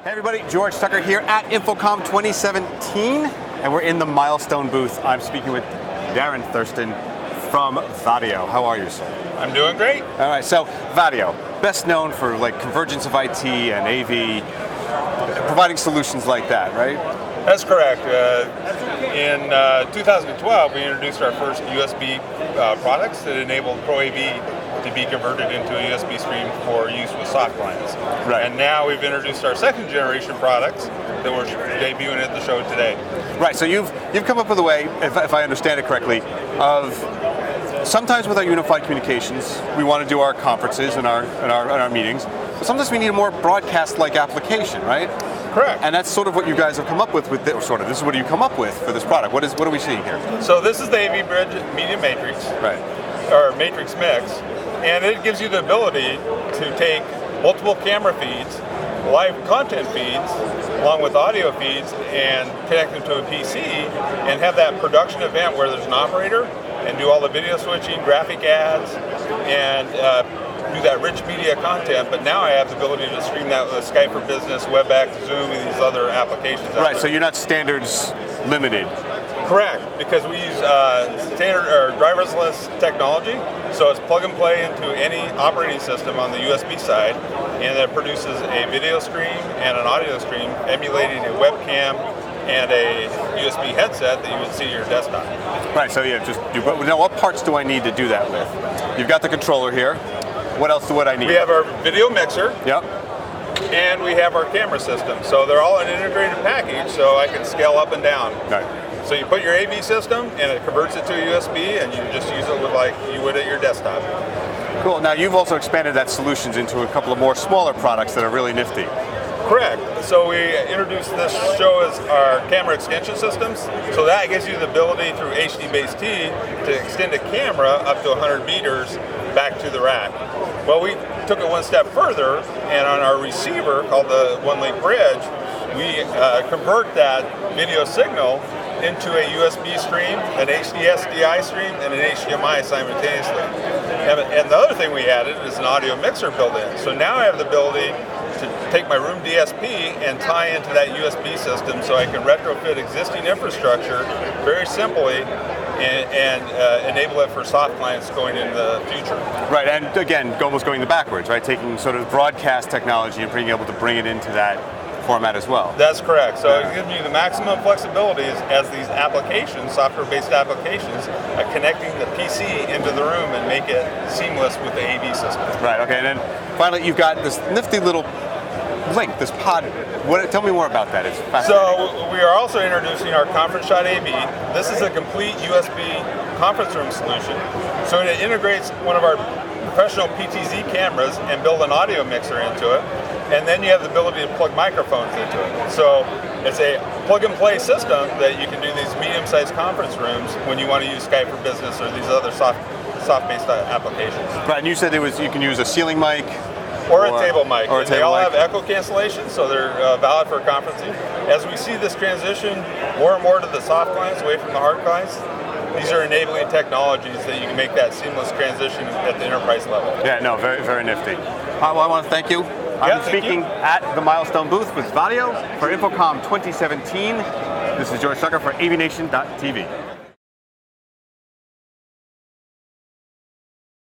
Hey everybody, George Tucker here at InfoComm 2017, and we're in the Milestone booth. I'm speaking with Darren Thurston from Vaddio. How are you, sir? I'm doing great. All right, so Vaddio, best known for like convergence of IT and AV, providing solutions like that, right? That's correct. In 2012, we introduced our first USB products that enabled Pro AV to be converted into a USB stream for use with soft clients. Right. And now we've introduced our second generation products that we're debuting at the show today. Right, so you've come up with a way, if I understand it correctly, of sometimes with our unified communications, we want to do our conferences and our meetings, but sometimes we need a more broadcast-like application, right? Correct. And that's sort of what you guys have come up with this, this is what you come up with for this product. What are we seeing here? So this is the AV Bridge Media Matrix, right, or Matrix Mix, and it gives you the ability to take multiple camera feeds, live content feeds, along with audio feeds, and connect them to a PC, and have that production event where there's an operator, and do all the video switching, graphic ads, and do that rich media content. But now I have the ability to stream that with Skype for Business, WebEx, Zoom, and these other applications. Right, so you're not standards limited. Correct, because we use standard or driverless technology, so it's plug and play into any operating system on the USB side, and it produces a video stream and an audio stream emulating a webcam and a USB headset that you would see at your desktop. Right, so yeah, now what parts do I need to do that with? You've got the controller here. What else do I need? We have our video mixer. Yep. And we have our camera system. So they're all an integrated package, so I can scale up and down. Right. So you put your AV system and it converts it to a USB, and you just use it with like you would at your desktop. Cool. Now you've also expanded that solutions into a couple of more smaller products that are really nifty. Correct. So we introduced this show as our camera extension systems. So that gives you the ability through HD-based T to extend a camera up to 100 meters back to the rack. Well, we took it one step further, and on our receiver called the One-Link Bridge, we convert that video signal into a USB stream, an HD SDI stream, and an HDMI simultaneously. And the other thing we added is an audio mixer built in. So now I have the ability to take my room DSP and tie into that USB system so I can retrofit existing infrastructure very simply and enable it for soft clients going in the future. Right, and again, almost going the backwards, right? Taking sort of broadcast technology and being able to bring it into that format as well. That's correct. So it gives you the maximum flexibility as these applications, software-based applications, connecting the PC into the room and make it seamless with the AV system. Right, okay, and then finally you've got this nifty little link, this pod. Tell me more about that. It's fascinating. So we are also introducing our Conference Shot AV. This is a complete USB conference room solution. So it integrates one of our professional PTZ cameras and build an audio mixer into it. And then you have the ability to plug microphones into it. So it's a plug-and-play system that you can do these medium-sized conference rooms when you want to use Skype for Business or these other soft-based applications. Right, and you said you can use a ceiling mic. Or a table mic. Or a table they all mic. have echo cancellation, so they're valid for conferencing. As we see this transition more and more to the soft clients away from the hard clients, these are enabling technologies that you can make that seamless transition at the enterprise level. Yeah, no, very, very nifty. Well, I want to thank you. I'm speaking at the Milestone booth with Vaddio for InfoComm 2017. This is George Tucker for AVNation.tv.